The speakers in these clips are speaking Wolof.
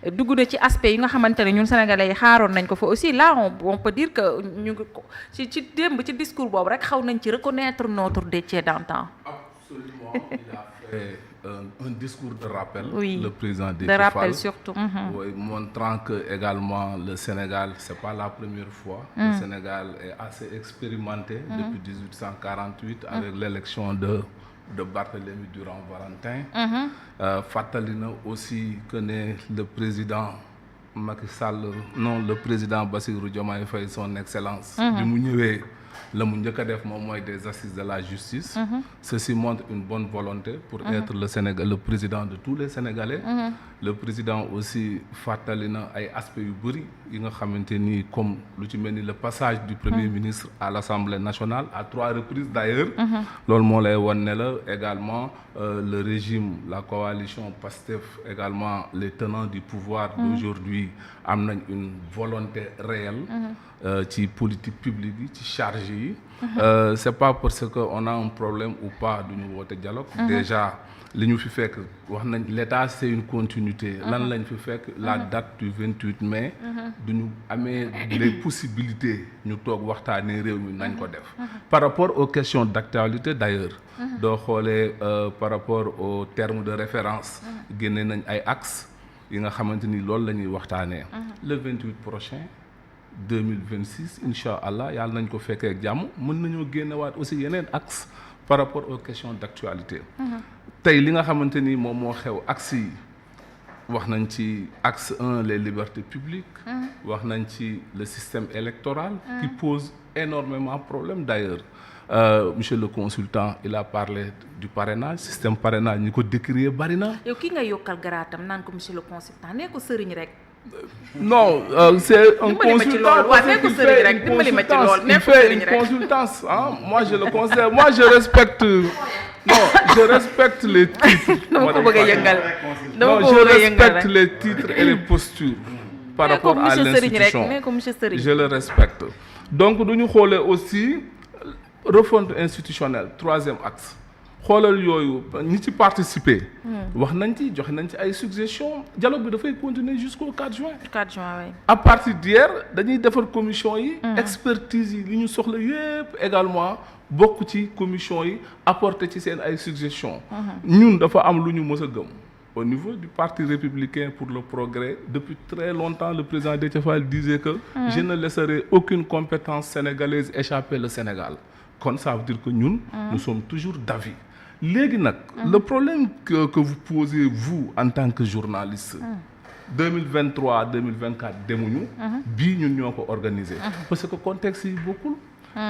dugg na ci aspect yi nga xamante ne ñun sénégalais yi xaaroon nañ ko fa aussi là on peut dire que ñu ngi ko ci démb ci discours boobu rek xaw nañ ci reconnaître notre Déthié d'antan. Absolument, il a fait un discours de rappel, oui, le président Déthié de rappel Fall, surtout. oui, montrant que également le Sénégal, c'est pas la première fois. Le Sénégal est assez expérimenté depuis 1848 avec l'élection de Barthélemy Durand-Valentin. Fàttali na aussi que le président Macky Sall, non, le président Bassirou Diomaye Faye, son excellence, bi mu ñëwee la mu njëkk a def moom mooy des assises de la justice. Ceci montre une bonne volonté pour être le président de tous les Sénégalais. Le président aussi fàttali na ay aspects yu bëri yi nga xamante ni comme lu ci mel ni le passage du premier ministre à l'Assemblée nationale à 3 reprises d'ailleurs. loolu moo lay wan ne la également le régime, la coalition PASTEF, également les tenants du pouvoir d'aujourd'hui am nañ une volonté réelle ci politique publique yi ci charge yi. C'est pas parce que on a un problème ou pas duñu woote dialogue. Déjà li ñu fi fekk wax nañ l'État c'est une continuité. lan lañ fi fekk la date du 28 mai. duñu amee les possibilités ñu toog waxtaanee réew mi nañ ko def. Par rapport aux questions d'actualité d'ailleurs. doo xoolee par rapport aux termes de référence. génne nañ ay axes yi nga xamante ni loolu la ñuy waxtaanee. Le 28 prochain. 2026 incha allah yàlla nañ ko fekkee ak jàmm mën nañoo génnewaat aussi yeneen axe par rapport aux questions d'actualité. tey li nga xamante ni moom moo xew axe yi wax nañ ci axe 1 les libertés publiques. wax nañ ci le système électoral. qui pose énormément de problèmes d'ailleurs. Monsieur le consultant il a parlé du parrainage système parrainage ñi ko décrier bari na. yow ki nga yokkal garaatam naan ko monsieur le consultant nee ko sëriñ rek. Non, c'est un consultant il fait une consultance. Hein? Moi, je le conseille. Moi, je respecte. Non, je respecte les titres. Non, je respecte les titres et les postures par rapport à l'institution. Je le respecte. Donc, nous avons aussi refonte institutionnelle, 3e axe. xoolal yooyu ñi ci participer. wax nañ ci joxe nañ ci ay suggestions dialogue bi dafay continuer jusqu'au 4 juin. 4 juin oui. À partir d'hier dañuy defar commission yi. expertise yi li ñu soxla yépp également bokk ci commission yi apporter ci seen ay suggestions. ñun dafa am lu ñu mës a gëm. Au niveau du Parti républicain pour le progrès, depuis très longtemps, le président Déthié Fall disait que je ne laisserai aucune compétence sénégalaise échapper le Sénégal. Comme ça veut dire que nous sommes toujours d'avis. Léegi nag le problème que vous posez vous en tant que journaliste 2023 2024 demuñu bii ñun ñoo ko organisé parce que contexte yi bokkul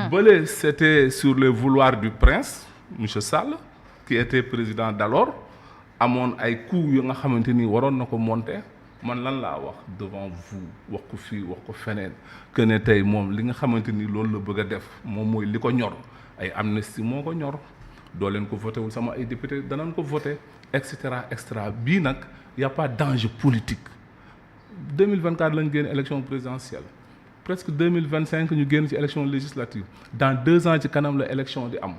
bële c'était sur les vouloirs du prince monsieur Sall qui était président d'alors amoon ay coups yu nga xamante ni waroon na ko monter man lan laa wax devant vous wax ko fii wax ko feneen que ne tey moom li nga xamante ni loolu la bëgg a def moom mooy li ko ñor ay amnistie moo ko ñor doo leen ko voté wul sama ay député danañ ko voté et cetera bii nag y a pas d'enjeu politique 2024 lañ génn élection présidentielle presque 2025 ñu génn ci élection législative dans 2 ans ci kanam la élection di am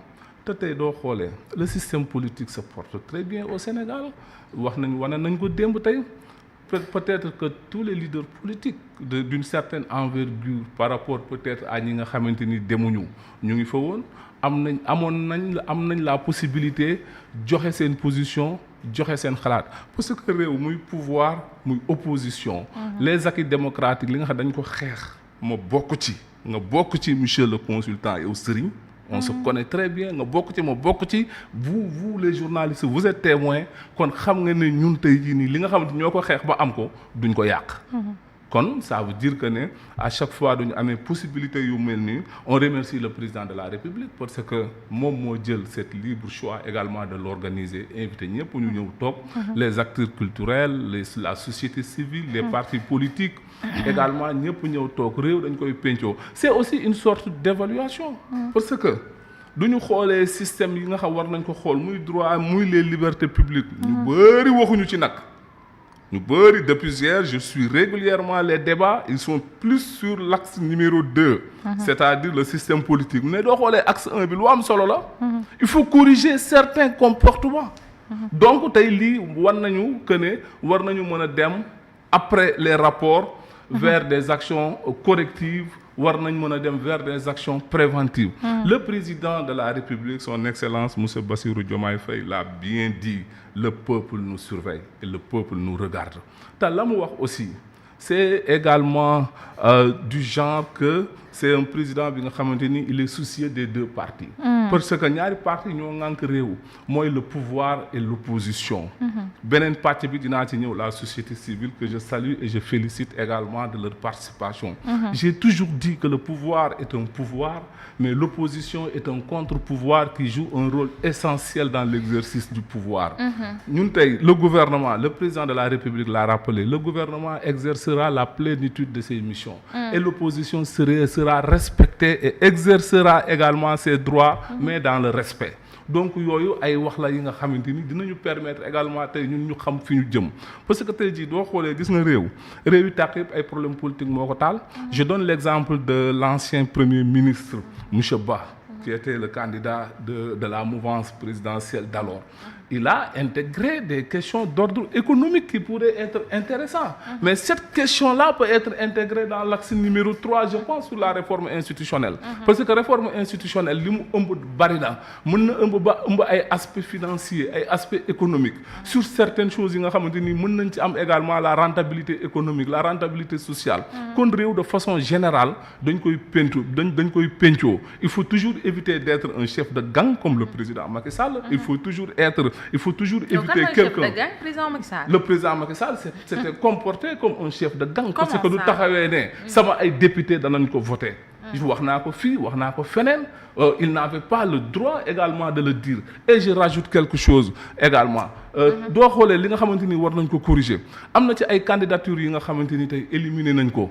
te tey doo xoolee le système politique se porte très bien au Sénégal wax nañ wane nañ ko démb tey peut-être que tous les leaders politiques d'une certaine envergure par rapport peut-être à ñi nga xamante ni demuñu ñu ngi fa woon am nañ la possibilité joxe seen position joxe seen xalaat parce que réew muy pouvoir muy opposition les acquis démocratiques li nga xam dañ ko xeex ma bokk ci nga bokk ci monsieur le consultant yow Serigne on se connaît très bien nga bokk ci ma bokk ci vous les journalistes vous êtes témoins kon xam nga ne ñun tey jii nii li nga xamante ñoo ko xeex ba am ko duñ ko yàq kon ça veut dire que ne à chaque fois duñu amee possibilité yu mel nii on remercie le président de la République parce que moom moo jël cet libre choix également de l'organiser invité ñëpp ñu ñëw toog les acteurs culturels la société civile les partis politiques également ñëpp ñëw toog réew dañ koy pencoo c'est aussi une sorte d'évaluation parce que duñu xoolee système yi nga xam war nañ ko xool muy droit muy les libertés publiques ñu bari waxuñu ci nag ñu bëri depuis hier je suis régulièrement les débats ils sont plus sur l'axe numéro 2 c'est-à-dire le système politique mais doo xoolee axe 1 bi lu am solo la il faut corriger certains comportements donc tey lii war nañu que ne war nañu mën a dem après les rapports vers des actions correctives war nañ mën a dem vers des actions préventives. Le président de la République, son Excellence monsieur Bassirou Diomaye Faye l'a bien dit, le peuple nous surveille et le peuple nous regarde. te la mu wax aussi c'est également du genre que c'est un président bi nga xamante ni il est soucieux des deux parties. Parce que ñaari parti ñoo ŋànk réew mooy le pouvoir et l'opposition. Beneen parti bi dinaa ci ñëw la société civile que je salue et je félicite également de leur participation. J'ai toujours dit que le pouvoir est un pouvoir, mais l'opposition est un contre-pouvoir qui joue un rôle essentiel dans l'exercice du pouvoir. Ñun tey le gouvernement, le président de la République l'a rappelé, le gouvernement exercera la plénitude de ses missions. Et l'opposition sera respectée et exercera également ses droits, mais dans le respect. Donc yooyu ay wax la yi nga xamante ni dinañu permettre également tey ñun ñu xam fi ñu jëm parce que tey jii doo xoolee gis nga réew yi tàq yëpp ay problème politique moo ko taal. Je donne l'exemple de l'ancien premier ministre monsieur Ba qui était le candidat de la mouvance présidentielle d'alors. Il a intégré des questions d'ordre économique qui pourraient être intéressantes. Mais cette question-là peut être intégrée dans l'axe numéro 3, je pense, sur la réforme institutionnelle. Parce que réforme institutionnelle, li mu ëmb bari na mën na ëmb ay aspects financiers, ay aspects économiques. Sur certaines choses yi nga xamante ni mën nañ ci am également la rentabilité économique, la rentabilité sociale. Kon réew de façon générale dañ koy pencoo. Il faut toujours éviter d'être un chef de gang comme le président Macky Sall. Il faut toujours éviter quelqu'un. Le président Macky Sall s'était comporté comme un chef de gang. Parce que du taxawee ne sama ay député danañ ko voter. wax naa ko fii wax naa ko feneen il n'avait pas le droit également de le dire. Et je rajoute quelque chose également. doo xoolee li nga xamante ni war nañ ko corriger am na ci ay candidatures yi nga xamante ni tey éliminer nañ ko.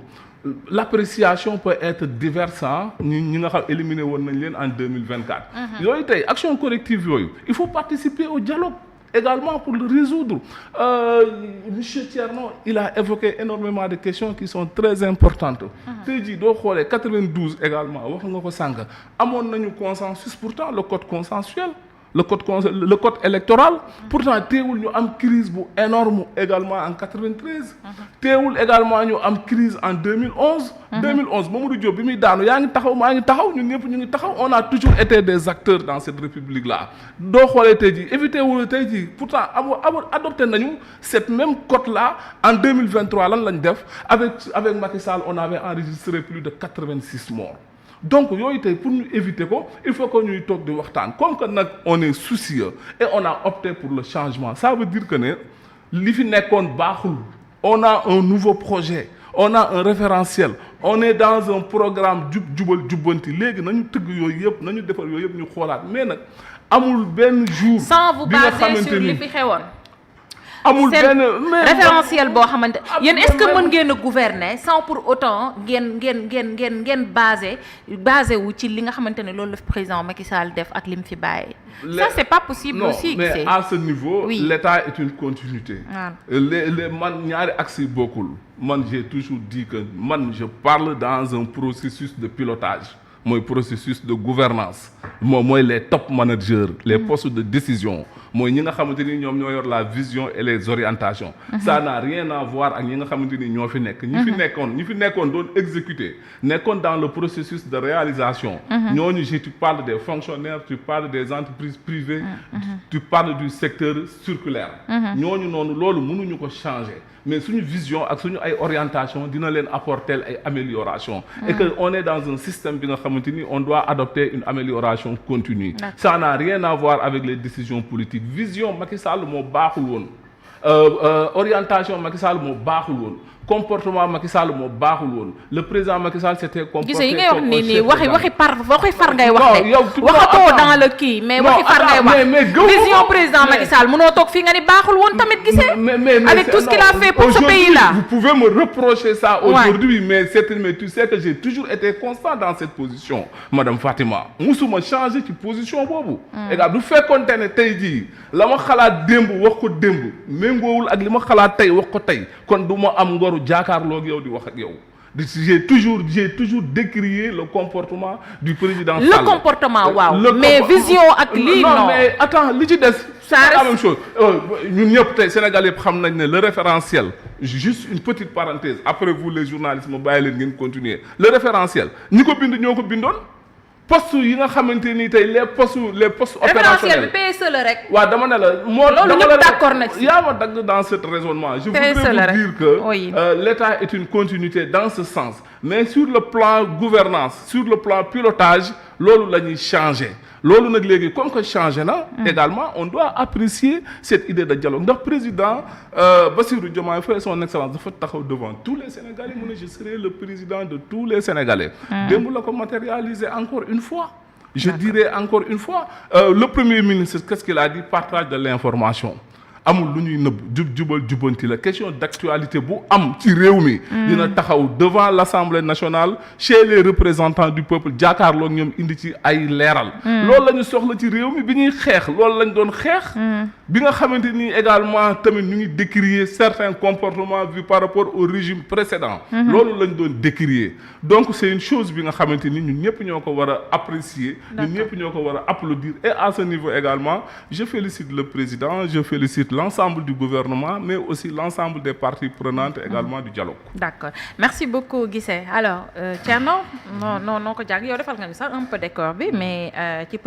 L'appréciation peut être diverse ñi nga xam éliminé woon nañ leen en 2024. yooyu tey action corrective yooyu il faut participer au dialogue également pour le résoudre. Monsieur Thierno il a évoqué énormément de questions qui sont très importantes. Tey jii doo xoolee 92 également wax nga ko sànq amoon nañu consensus pourtant le code consensuel. Le code électoral pourtant teewul ñu am crise bu énorme également en 93. teewul également ñu am crise en 2011. 2011 Mamadou Diop bi muy daanu yaa ngi taxaw maa ngi taxaw ñun ñëpp ñu ngi taxaw on a toujours été des acteurs dans cette république là. doo xoolee tey jii éviter wul tey jii pourtant adopté nañu cette même code là en 2023 lan lañ def avec Macky Sall on avait enregistré plus de 86 morts. Donc yooyu tey pour ñu éviter ko il faut que ñuy toog di waxtaan comme que nag on est soucieux et on a opté pour le changement ça veut dire que ne li fi nekkoon baaxul on a un nouveau projet on a un référentiel on est dans un programme jubal jubbanti léegi nañu tëgg yooyu yëpp nañu defar yooyu yëpp ñu xoolaat mais nag amul benn jour sans vous baser sur li fi xewoon amul benn référentiel boo xamante yéen est-ce que mën ngeen a gouverner sans pour autant ngeen basé wu ci li nga xamante ne loolu la président Macky Sall def ak li mu fi bàyyi. Ça c'est pas possible aussi. Non mais à ce niveau oui. L'État est une continuité. les man ñaari axes yi bokkul man j'ai toujours dit que man je parle dans un processus de pilotage mooy processus de gouvernance mooy les top managers les postes de décision mooy ñi nga xamante ni ñoom ñoo yor la vision et les orientations. Ça n'a rien à voir ak ñi nga xamante ni ñoo fi nekk. ñi fi nekkoon doon exécuter nekkoon dans le processus de réalisation. ñooñu tu parles des fonctionnaires tu parles des entreprises privées. Tu parles du secteur circulaire. ñooñu noonu loolu mënuñu ko changer. Mais suñu vision ak suñu ay orientation dina leen apporter ay amélioration et que on est dans un système bi nga xamante ni on doit adopter une amélioration continue. Ça n'a rien à voir avec les décisions politiques. Vision Macky Sall moo baaxul woon orientation Macky Sall moo baaxul woon comportement Macky Sall moo baaxul woon le président Macky Sall s'était comporté gis yi ngay wax nii waxi far ngay wax de waxatoo dans le kii mais waxi far ngay wax vision président Macky Sall mënoo toog fii nga ni baaxul woon tamit gisee avec tout ce qu'il a fait pour ce pays là. Vous pouvez me reprocher ça aujourd'hui mais tu sais que j'ai toujours été constant dans cette position madame Fatima musuma changer ci position boobu. égal du fekkoonte ne tey jii la ma xalaat démb wax ko démb méngoowul ak li ma xalaat tey wax ko tey kon du ma am ngoru jaakaarloo ak yow di wax ak yow j'ai toujours décrié le comportement du président le Sall. comportement waaw mais vision ak lii non mais attends li ci des c'est la même chose ñun ñëpp tey Sénégal yëpp xam nañ ne le référentiel juste une petite parenthèse après vous les journalistes ma bàyyi leen ngeen continuer le référentiel ñi ko bind ñoo ko bindoon poste yi nga xamante ni tey les postes référentiel opérationnels bi PSE la rek. waaw dama ne la moo loolu ñëpp d'accord na ci. yaa ma dagg dans ce raisonnement je voudrais vous dire que l'État est une continuité dans ce sens mais sur le plan gouvernance sur le plan pilotage loolu la ñuy changer loolu nag léegi comme que changé na également on doit apprécier cette idée de dialogue ndax président Bassirou Diomaye Faye son excellence dafa taxaw devant tous les Sénégalais mu ne je serai le président de tous les Sénégalais démb la ko matérialiser encore une fois je dirais encore une fois le premier ministre qu'est-ce qu'il a dit partage de l'information amul lu ñuy nëbb jubal jubanti la question d'actualité bu am ci réew mi dina taxaw devant l'Assemblée nationale chez les représentants du peuple jàkkaarloo ñoom indi ci ay leeral loolu la ñu soxla ci réew mi bi ñuy xeex loolu lañ doon xeex bi nga xamante ni également tamit ñu ngi décrier certains comportements vus par rapport au régime précédent loolu lañ doon décrier donc c'est une chose bi nga xamante ni ñun ñëpp ñoo ko war a apprécier ñun ñëpp ñoo ko war a applaudir et à ce niveau également je félicite le président je félicite l'ensemble du gouvernement mais aussi l'ensemble des parties prenantes également du dialogue. D'accord merci beaucoup Guissé alors Thierno non ko jàng yow defal nga ñu sax un peu décor bi mais ci